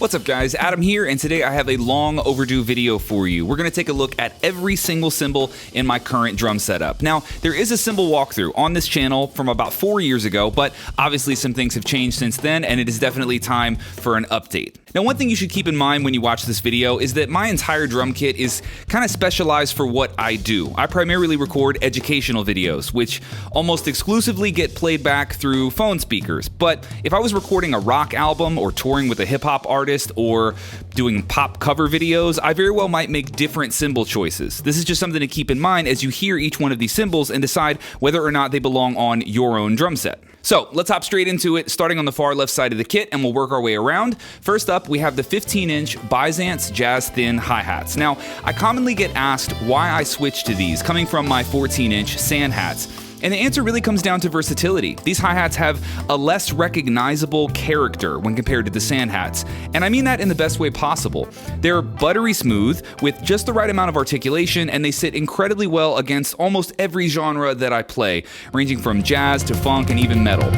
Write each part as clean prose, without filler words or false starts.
What's up guys, Adam here, and today I have a long overdue video for you. We're going to take a look at every single cymbal in my current drum setup. Now, there is a cymbal walkthrough on this channel from about 4 years ago, but obviously some things have changed since then, and it is definitely time for an update. Now, one thing you should keep in mind when you watch this video is that my entire drum kit is kind of specialized for what I do. I primarily record educational videos, which almost exclusively get played back through phone speakers. But if I was recording a rock album or touring with a hip-hop artist or doing pop cover videos, I very well might make different cymbal choices. This is just something to keep in mind as you hear each one of these cymbals and decide whether or not they belong on your own drum set. So let's hop straight into it, starting on the far left side of the kit, and we'll work our way around. First up, we have the 15-inch Byzance Jazz Thin hi-hats. Now, I commonly get asked why I switched to these, coming from my 14-inch Sand hats. And the answer really comes down to versatility. These hi-hats have a less recognizable character when compared to the Sand hats. And I mean that in the best way possible. They're buttery smooth with just the right amount of articulation, and they sit incredibly well against almost every genre that I play, ranging from jazz to funk and even metal.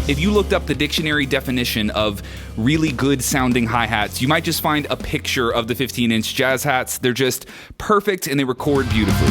If you looked up the dictionary definition of really good sounding hi-hats, you might just find a picture of the 15-inch jazz hats. They're just perfect and they record beautifully.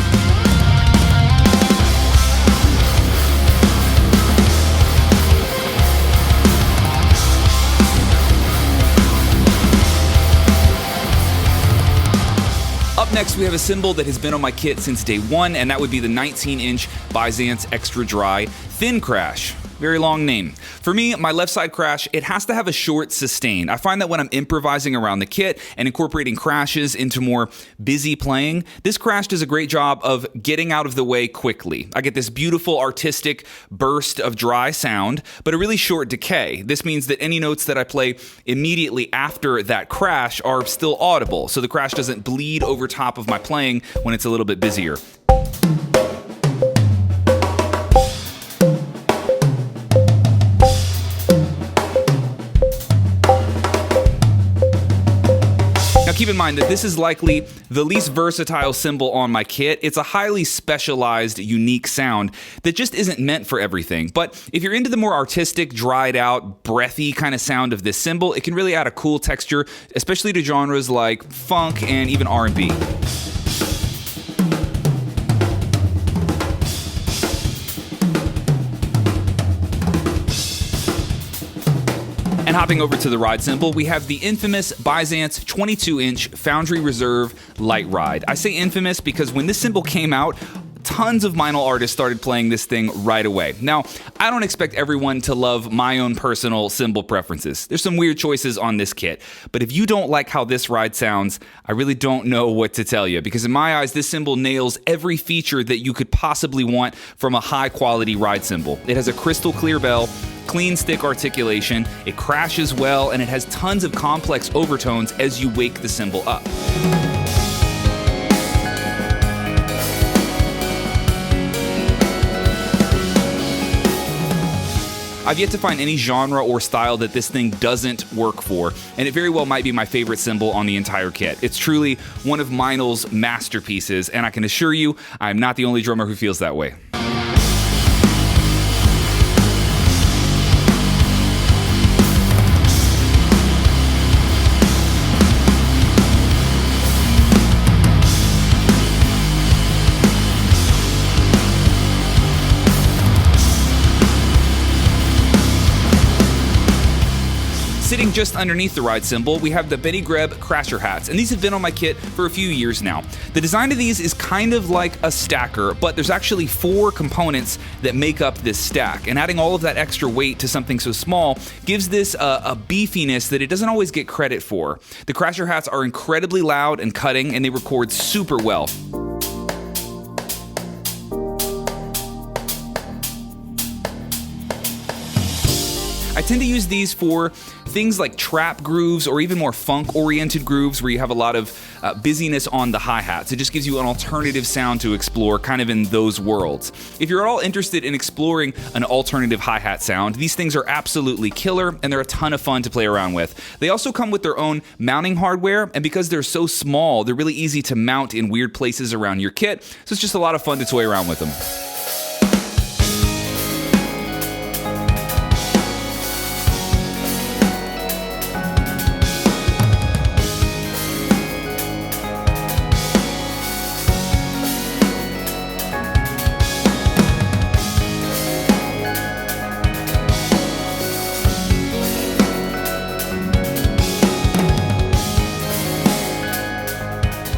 Up next, we have a cymbal that has been on my kit since day one, and that would be the 19-inch Byzance Extra Dry Thin Crash. Very long name. For me, my left side crash, it has to have a short sustain. I find that when I'm improvising around the kit and incorporating crashes into more busy playing, this crash does a great job of getting out of the way quickly. I get this beautiful artistic burst of dry sound, but a really short decay. This means that any notes that I play immediately after that crash are still audible, so the crash doesn't bleed over top of my playing when it's a little bit busier. Now keep in mind that this is likely the least versatile cymbal on my kit. It's a highly specialized, unique sound that just isn't meant for everything. But if you're into the more artistic, dried out, breathy kind of sound of this cymbal, it can really add a cool texture, especially to genres like funk and even R&B. And hopping over to the ride cymbal, we have the infamous Byzance 22-inch Foundry Reserve Light Ride. I say infamous because when this cymbal came out, tons of Meinl artists started playing this thing right away. Now, I don't expect everyone to love my own personal cymbal preferences. There's some weird choices on this kit, but if you don't like how this ride sounds, I really don't know what to tell you, because in my eyes, this cymbal nails every feature that you could possibly want from a high-quality ride cymbal. It has a crystal clear bell, clean stick articulation, it crashes well, and it has tons of complex overtones as you wake the cymbal up. I've yet to find any genre or style that this thing doesn't work for, and it very well might be my favorite cymbal on the entire kit. It's truly one of Meinl's masterpieces, and I can assure you, I'm not the only drummer who feels that way. Sitting just underneath the ride cymbal, we have the Greb Crasher hats, and these have been on my kit for a few years now. The design of these is kind of like a stacker, but there's actually 4 components that make up this stack, and adding all of that extra weight to something so small gives this a beefiness that it doesn't always get credit for. The Crasher hats are incredibly loud and cutting, and they record super well. I tend to use these for things like trap grooves or even more funk-oriented grooves where you have a lot of busyness on the hi-hats. It just gives you an alternative sound to explore kind of in those worlds. If you're at all interested in exploring an alternative hi-hat sound, these things are absolutely killer and they're a ton of fun to play around with. They also come with their own mounting hardware, and because they're so small, they're really easy to mount in weird places around your kit, so it's just a lot of fun to toy around with them.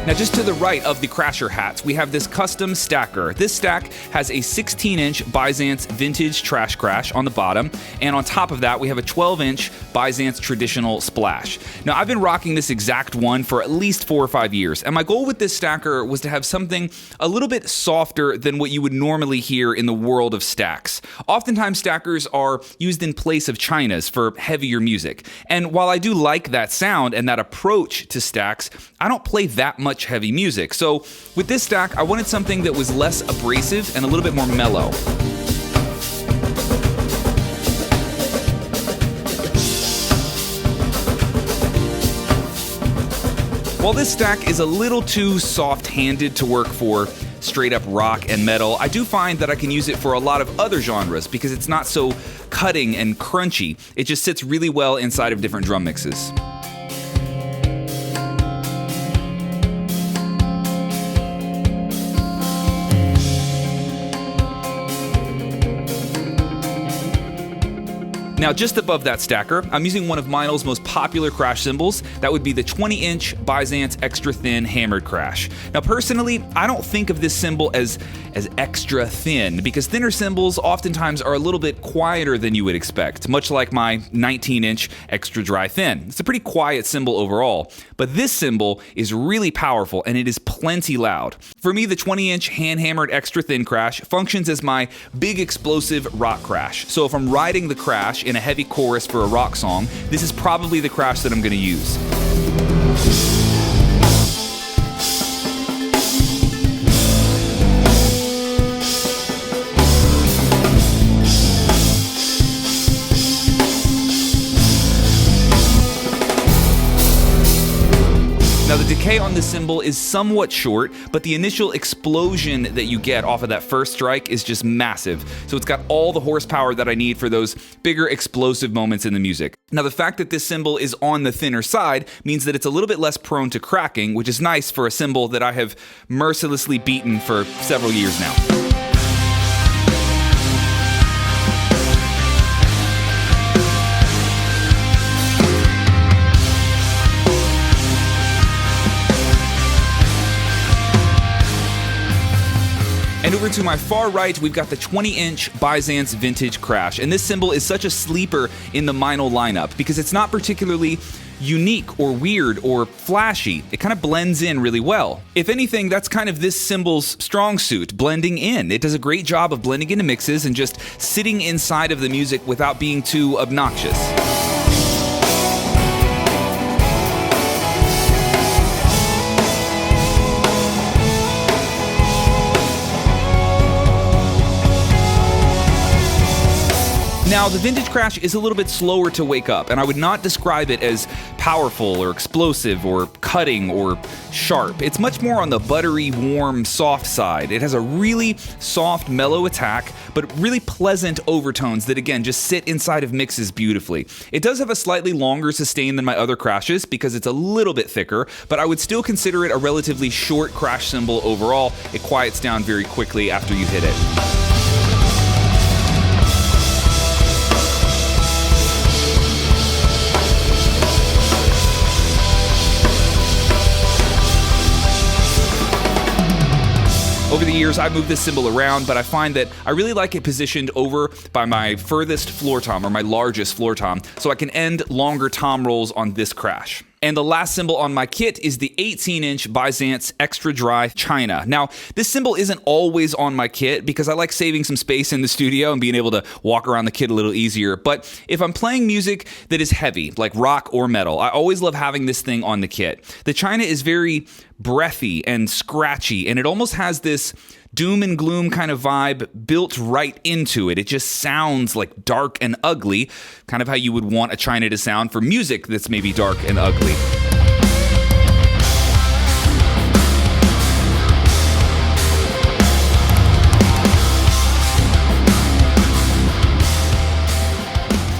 Now just to the right of the Crasher hats, we have this custom stacker. This stack has a 16-inch Byzance Vintage Trash Crash on the bottom, and on top of that we have a 12-inch Byzance Traditional Splash. Now I've been rocking this exact one for at least 4 or 5 years, and my goal with this stacker was to have something a little bit softer than what you would normally hear in the world of stacks. Oftentimes stackers are used in place of chinas for heavier music, and while I do like that sound and that approach to stacks, I don't play that much heavy music. So with this stack, I wanted something that was less abrasive and a little bit more mellow. While this stack is a little too soft-handed to work for straight up rock and metal, I do find that I can use it for a lot of other genres because it's not so cutting and crunchy. It just sits really well inside of different drum mixes. Now, just above that stacker, I'm using one of Meinl's most popular crash cymbals. That would be the 20-inch Byzance Extra Thin Hammered Crash. Now, personally, I don't think of this cymbal as extra thin, because thinner cymbals oftentimes are a little bit quieter than you would expect, much like my 19-inch Extra Dry Thin. It's a pretty quiet cymbal overall, but this cymbal is really powerful and it is plenty loud. For me, the 20-inch hand-hammered Extra Thin Crash functions as my big explosive rock crash. So if I'm riding the crash in a heavy chorus for a rock song, this is probably the crash that I'm going to use. Now the decay on this cymbal is somewhat short, but the initial explosion that you get off of that first strike is just massive. So it's got all the horsepower that I need for those bigger explosive moments in the music. Now the fact that this cymbal is on the thinner side means that it's a little bit less prone to cracking, which is nice for a cymbal that I have mercilessly beaten for several years now. And over to my far right, we've got the 20-inch Byzance Vintage Crash. And this cymbal is such a sleeper in the Meinl lineup because it's not particularly unique or weird or flashy. It kind of blends in really well. If anything, that's kind of this cymbal's strong suit, blending in. It does a great job of blending into mixes and just sitting inside of the music without being too obnoxious. Now, the Vintage Crash is a little bit slower to wake up, and I would not describe it as powerful or explosive or cutting or sharp. It's much more on the buttery, warm, soft side. It has a really soft, mellow attack, but really pleasant overtones that, again, just sit inside of mixes beautifully. It does have a slightly longer sustain than my other crashes because it's a little bit thicker, but I would still consider it a relatively short crash cymbal overall. It quiets down very quickly after you hit it. Over the years, I've moved this cymbal around, but I find that I really like it positioned over by my furthest floor tom, or my largest floor tom, so I can end longer tom rolls on this crash. And the last cymbal on my kit is the 18-inch Byzance Extra Dry China. Now, this cymbal isn't always on my kit because I like saving some space in the studio and being able to walk around the kit a little easier. But if I'm playing music that is heavy, like rock or metal, I always love having this thing on the kit. The China is very breathy and scratchy, and it almost has this doom and gloom kind of vibe built right into it. It just sounds like dark and ugly, kind of how you would want a China to sound for music that's maybe dark and ugly.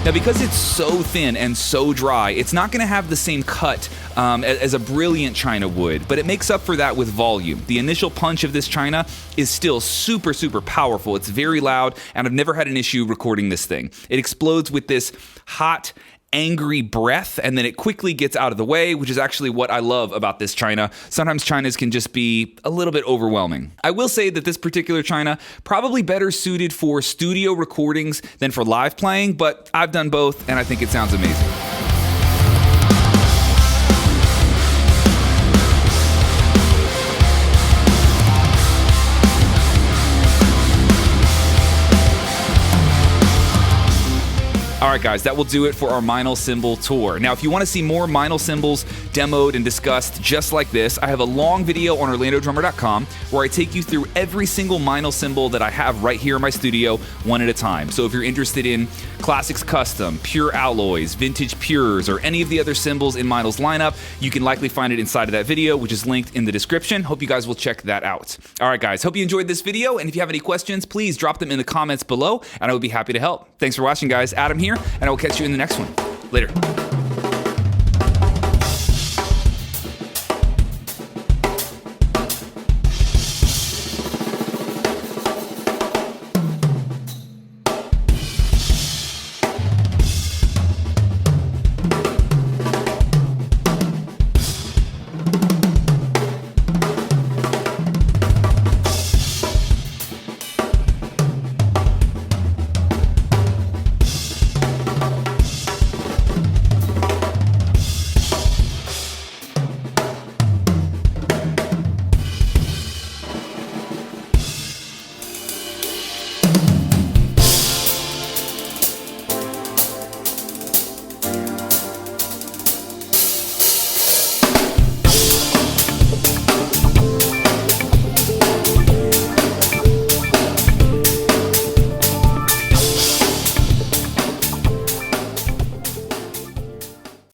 Now, because it's so thin and so dry, it's not going to have the same cut as a brilliant China would, but it makes up for that with volume. The initial punch of this China is still super, super powerful. It's very loud, and I've never had an issue recording this thing. It explodes with this hot, angry breath, and then it quickly gets out of the way, which is actually what I love about this China. Sometimes Chinas can just be a little bit overwhelming. I will say that this particular China probably better suited for studio recordings than for live playing, but I've done both, and I think it sounds amazing. Alright guys, that will do it for our Meinl Cymbal tour. Now if you want to see more Meinl Cymbals demoed and discussed just like this, I have a long video on OrlandoDrummer.com where I take you through every single Meinl cymbal that I have right here in my studio, one at a time. So if you're interested in Classics Custom, Pure Alloys, Vintage Pures, or any of the other cymbals in Meinl's lineup, you can likely find it inside of that video, which is linked in the description. Hope you guys will check that out. Alright guys, hope you enjoyed this video, and if you have any questions, please drop them in the comments below, and I would be happy to help. Thanks for watching guys, Adam here, and I will catch you in the next one. Later.